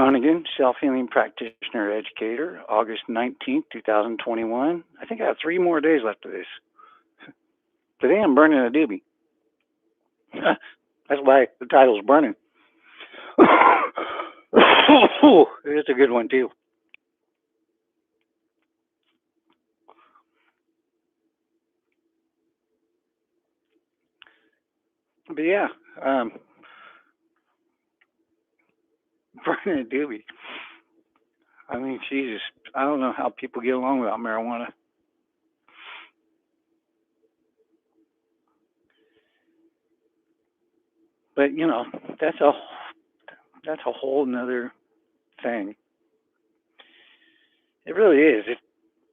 Donegan, self-healing practitioner educator, August 19th, 2021. I think I have 3 more days left of this. Today I'm burning a doobie. That's why the title's burning. It's a good one too. But yeah, um, burning a doobie. I mean, Jesus, I don't know how people get along without marijuana. But you know, that's a that's a whole nother thing. It really is.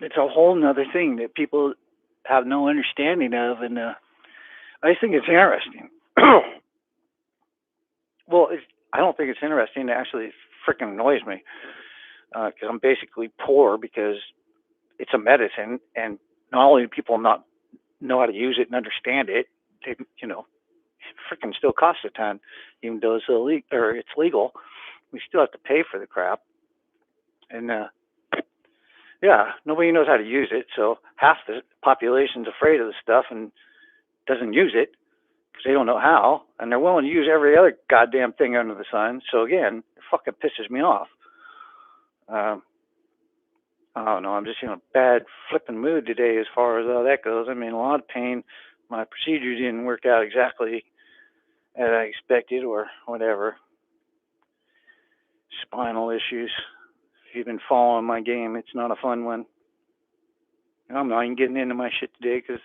It's a whole nother thing that people have no understanding of, and I think it's interesting. Well, I don't think it's interesting. It actually freaking annoys me because I'm basically poor because it's a medicine, and not only do people not know how to use it and understand it, they, you know, it freaking still costs a ton, even though it's illegal or it's legal. We still have to pay for the crap, and yeah, nobody knows how to use it. So half the population's afraid of the stuff and doesn't use it because they don't know how, and they're willing to use every other goddamn thing under the sun. So again, it fucking pisses me off. Um, I don't know. I'm just in a bad flipping mood today as far as all that goes. I'm in a lot of pain. My procedure didn't work out exactly as I expected, or whatever. Spinal issues. If you've been following my game, it's not a fun one. I'm not even getting into my shit today because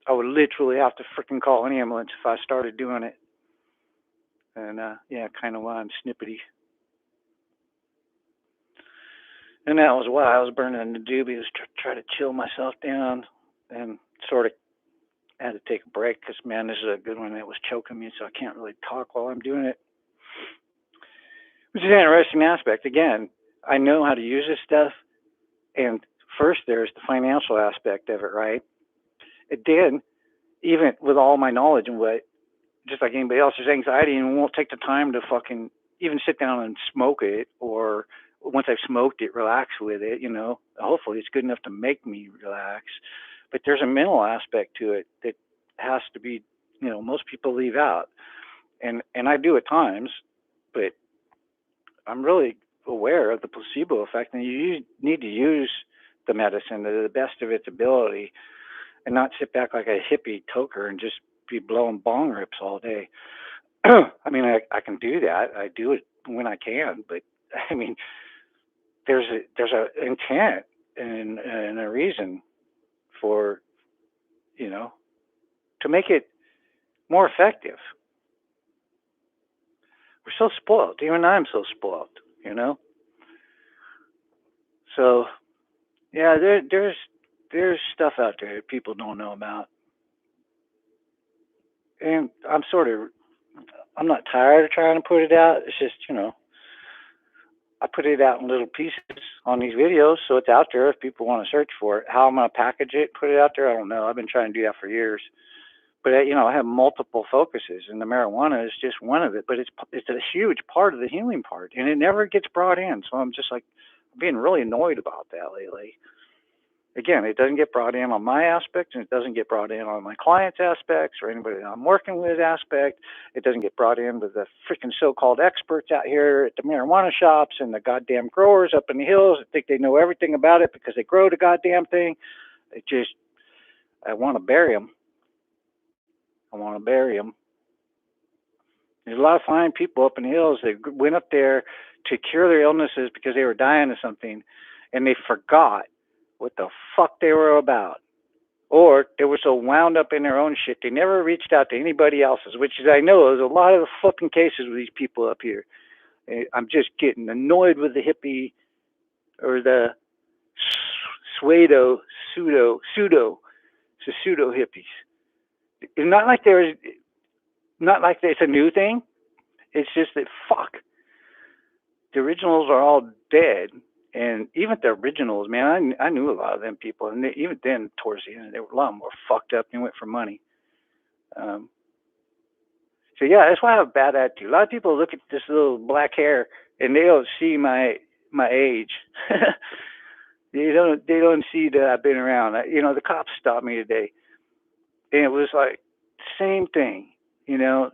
I would literally have to freaking call an ambulance if I started doing it. And yeah, kind of why I'm snippety. And that was why I was burning the doobie, was to try to chill myself down and sort of had to take a break because, man, this is a good one that was choking me, so I can't really talk while I'm doing it. Which is an interesting aspect. Again, I know how to use this stuff, and first there's the financial aspect of it, right? And then, even with all my knowledge and what, just like anybody else, there's anxiety and won't take the time to fucking even sit down and smoke it, or once I've smoked it, relax with it, you know. Hopefully it's good enough to make me relax. But there's a mental aspect to it that has to be, you know, most people leave out. And I do at times, but I'm really aware of the placebo effect, and you need to use the medicine to the best of its ability and not sit back like a hippie toker and just be blowing bong rips all day. I mean, I can do that. I do it when I can, but I mean, there's a intent and a reason for, you know, to make it more effective. We're so spoiled. Even I'm so spoiled, you know. So yeah, there's stuff out there that people don't know about, and I'm not tired of trying to put it out. It's just, you know, I put it out in little pieces on these videos, so it's out there if people want to search for it. How I'm gonna package it, put it out there, I don't know. I've been trying to do that for years, but you know, I have multiple focuses, and the marijuana is just one of it. But it's a huge part of the healing part, and it never gets brought in. So I'm just like being really annoyed about that lately. Again, it doesn't get brought in on my aspect, and it doesn't get brought in on my clients' aspects or anybody that I'm working with aspect. It doesn't get brought in with the freaking so-called experts out here at the marijuana shops and the goddamn growers up in the hills that think they know everything about it because they grow the goddamn thing. It just, I want to bury them. I want to bury them. There's a lot of fine people up in the hills that went up there to cure their illnesses because they were dying of something, and they forgot what the fuck they were about. Or they were so wound up in their own shit, they never reached out to anybody else's, which is, I know, there's a lot of the fucking cases with these people up here. I'm just getting annoyed with the hippie or the pseudo, pseudo hippies. It's not like it's a new thing. It's just that fuck, the originals are all dead, and even the originals, man, I knew a lot of them people, and even then, towards the end, they were a lot more fucked up and went for money. Um, so yeah, that's why I have a bad attitude. A lot of people look at this little black hair and they don't see my age. They don't see that I've been around. The cops stopped me today, and it was like same thing. You know,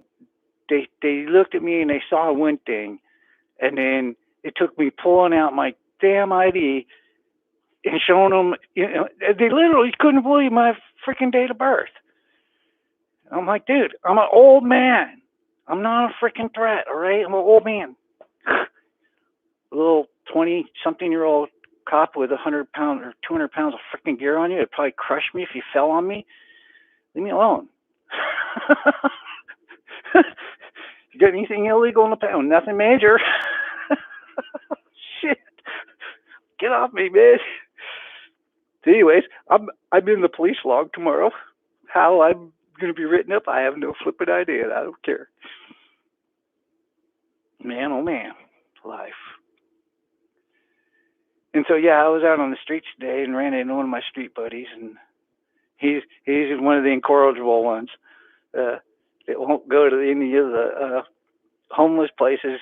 they looked at me and they saw one thing, and then it took me pulling out my damn ID and showing them. They literally couldn't believe my freaking date of birth. I'm like, dude, I'm an old man. I'm not a freaking threat, all right? I'm an old man. A little 20-something-year-old cop with 100 pounds or 200 pounds of freaking gear on you. It'd probably crush me if you fell on me. Leave me alone. You got anything illegal in the pound? Nothing major. Shit. Get off me, man. Anyways, I'm in the police log tomorrow. How I'm going to be written up, I have no flipping idea. I don't care. Man, oh man, life. And so yeah, I was out on the streets today and ran into one of my street buddies, and he's one of the incorrigible ones. Uh, that won't go to any of the homeless places.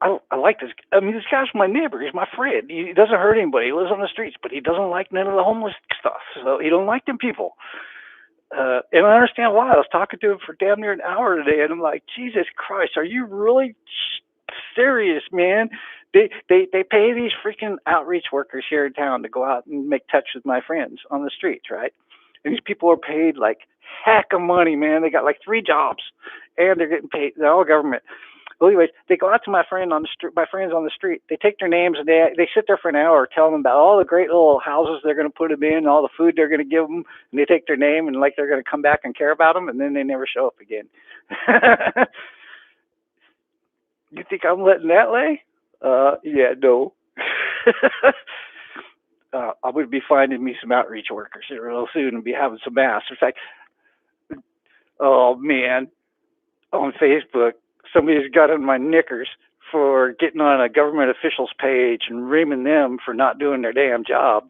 I like this. I mean, this guy's my neighbor. He's my friend. He doesn't hurt anybody. He lives on the streets, but he doesn't like none of the homeless stuff. So he don't like them people. And I understand why. I was talking to him for damn near an hour today, and I'm like, Jesus Christ, are you really serious, man? They pay these freaking outreach workers here in town to go out and make touch with my friends on the streets, right? And these people are paid like heck of money, man. They got like 3 jobs, and they're getting paid. They're all government. Well, anyways, they go out to my friends on the street. They take their names and they sit there for an hour, telling them about all the great little houses they're going to put them in, all the food they're going to give them, and they take their name and like they're going to come back and care about them, and then they never show up again. You think I'm letting that lay? Yeah, no. I would be finding me some outreach workers here real soon and be having some mass. In fact, oh man, on Facebook, somebody's got on my knickers for getting on a government official's page and reaming them for not doing their damn job.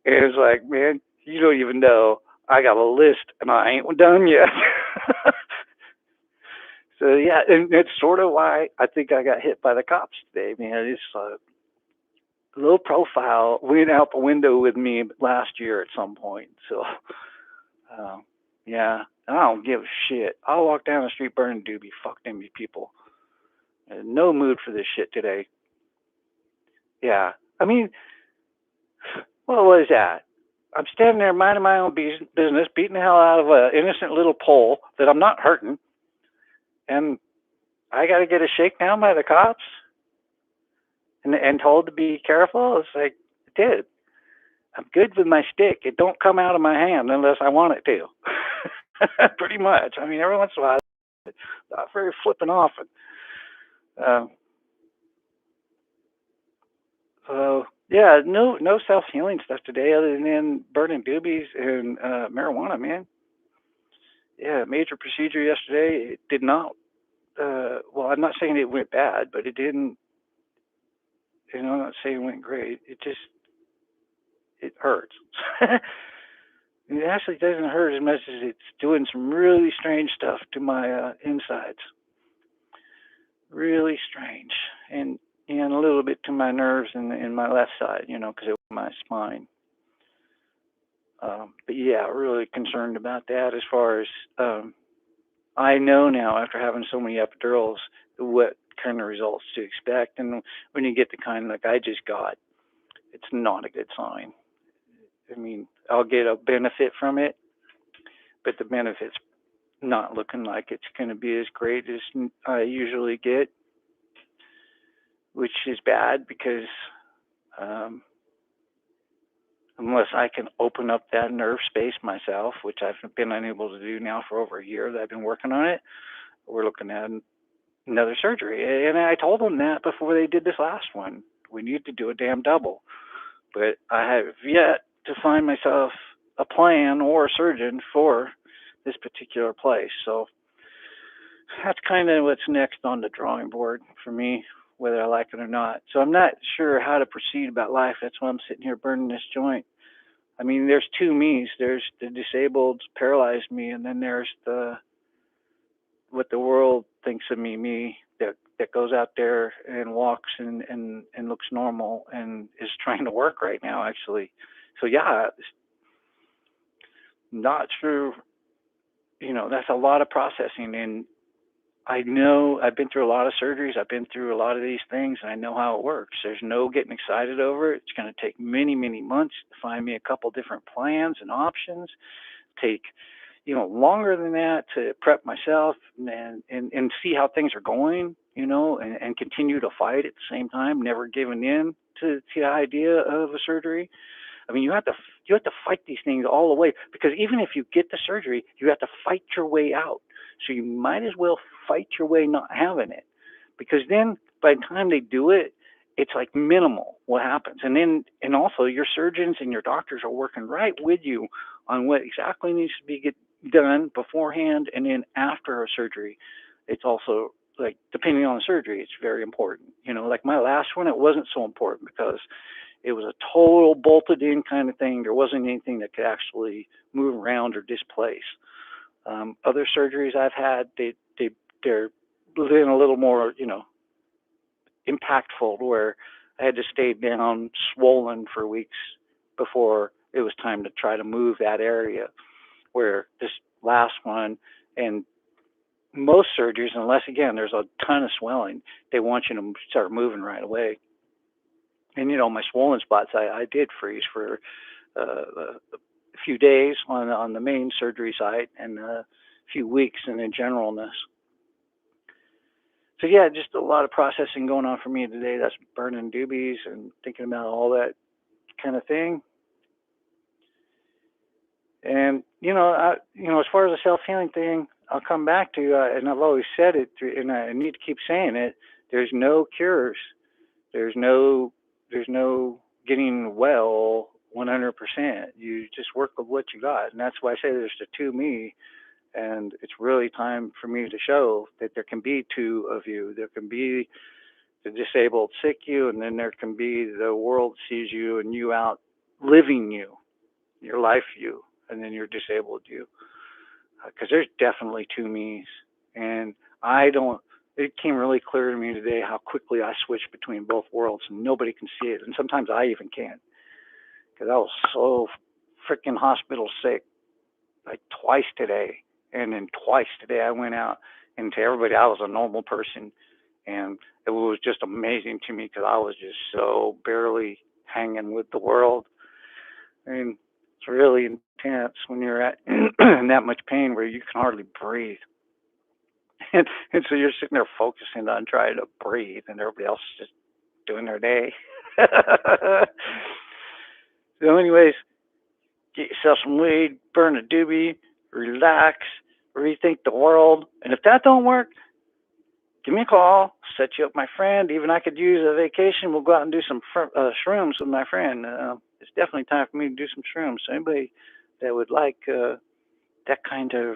And it's like, man, you don't even know. I got a list and I ain't done yet. So yeah, and it's sort of why I think I got hit by the cops today, man. It's low profile went out the window with me last year at some point. So uh, yeah, I don't give a shit. I'll walk down the street burning doobie. Fuck them people. No mood for this shit today. Yeah, I mean, what was that? I'm standing there minding my own business, beating the hell out of an innocent little pole that I'm not hurting, and I got to get a shakedown by the cops and told to be careful. It's like, dude, I'm good with my stick. It don't come out of my hand unless I want it to. Pretty much. I mean, every once in a while, not very flipping off. Uh, so yeah, no self healing stuff today other than burning doobies and marijuana, man. Yeah, major procedure yesterday. It did not. Well, I'm not saying it went bad, but it didn't. I'm not saying it went great. It hurts. It actually doesn't hurt as much as it's doing some really strange stuff to my insides. Really strange, and a little bit to my nerves in my left side, because it was my spine. But yeah, really concerned about that. As far as I know now, after having so many epidurals, what kind of results to expect, and when you get the kind like I just got, it's not a good sign. I mean, I'll get a benefit from it, but the benefit's not looking like it's going to be as great as I usually get, which is bad because um, unless I can open up that nerve space myself, which I've been unable to do now for over a year that I've been working on it, we're looking at another surgery. And I told them that before they did this last one. We need to do a damn double. But I have yet to find myself a plan or a surgeon for this particular place. So that's kind of what's next on the drawing board for me, whether I like it or not. So I'm not sure how to proceed about life. That's why I'm sitting here burning this joint. I mean, there's 2 me's. There's the disabled, paralyzed me, and then there's the what the world thinks of me that that goes out there and walks and looks normal and is trying to work right now, actually. So yeah, not sure. That's a lot of processing, and I know I've been through a lot of surgeries. I've been through a lot of these things, and I know how it works. There's no getting excited over it. It's going to take many, many months to find me a couple different plans and options. Take, longer than that to prep myself and see how things are going, and continue to fight at the same time, never giving in to the idea of a surgery. I mean, you have to fight these things all the way, because even if you get the surgery, you have to fight your way out. So you might as well fight your way not having it, because then by the time they do it, it's like minimal what happens. And also your surgeons and your doctors are working right with you on what exactly needs to be get done beforehand and then after a surgery. It's also like, depending on the surgery, it's very important. Like my last one, it wasn't so important because it was a total bolted in kind of thing. There wasn't anything that could actually move around or displace. Other surgeries I've had, they're been a little more, impactful, where I had to stay down swollen for weeks before it was time to try to move that area. Where this last one, and most surgeries, unless again there's a ton of swelling, they want you to start moving right away. And my swollen spots, I did freeze for a few days on the main surgery site, and a few weeks in the generalness. So yeah, just a lot of processing going on for me today. That's burning doobies and thinking about all that kind of thing. And as far as the self healing thing, I'll come back to, and I've always said it, and I need to keep saying it. There's no cures. There's no getting well 100%. You just work with what you got, and that's why I say there's the two me. And it's really time for me to show that there can be two of you. There can be the disabled sick you, and then there can be the world sees you and you out living you, your life you, and then your disabled you. Because there's definitely two me's. And it came really clear to me today how quickly I switched between both worlds, and nobody can see it. And sometimes I even can't, because I was so freaking hospital sick, like twice today. And then twice today I went out, and to everybody I was a normal person. And it was just amazing to me because I was just so barely hanging with the world. And it's really intense when you're in that much pain where you can hardly breathe. And so you're sitting there focusing on trying to breathe, and everybody else is just doing their day. So anyways, get yourself some weed, burn a doobie, relax, rethink the world. And if that don't work, give me a call, set you up with my friend. Even I could use a vacation. We'll go out and do some shrooms with my friend. It's definitely time for me to do some shrooms. So anybody that would like that kind of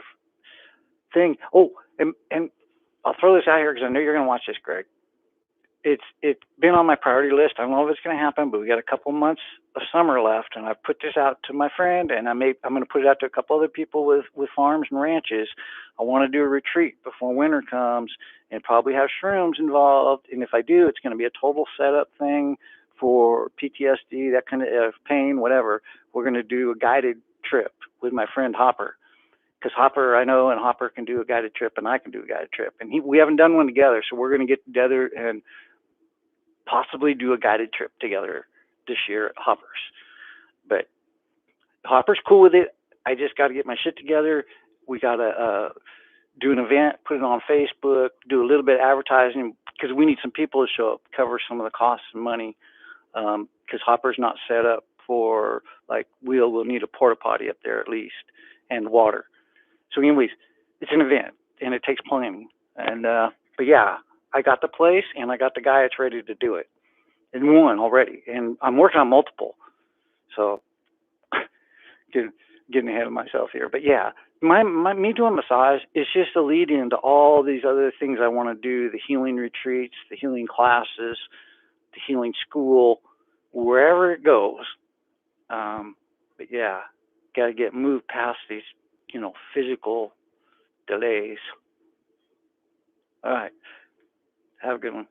thing. Oh, and I'll throw this out here because I know you're going to watch this, Greg. It's been on my priority list. I don't know if it's going to happen, but we got a couple months of summer left, and I've put this out to my friend, and I'm going to put it out to a couple other people with farms and ranches. I want to do a retreat before winter comes, and probably have shrooms involved. And if I do, it's going to be a total setup thing for PTSD, that kind of pain, whatever. We're going to do a guided trip with my friend Hopper. Because Hopper, I know, and Hopper can do a guided trip, and I can do a guided trip. And we haven't done one together, so we're going to get together and possibly do a guided trip together this year at Hopper's. But Hopper's cool with it. I just got to get my shit together. We got to do an event, put it on Facebook, do a little bit of advertising, because we need some people to show up, cover some of the costs and money, because Hopper's not set up for, like, we'll need a porta potty up there at least, and water. So anyways, it's an event, and it takes planning. And but yeah, I got the place, and I got the guy that's ready to do it, and one already. And I'm working on multiple. So getting ahead of myself here. But yeah, me doing massage is just a lead into all these other things I want to do: the healing retreats, the healing classes, the healing school, wherever it goes. But yeah, got to get moved past these, physical delays. All right. Have a good one.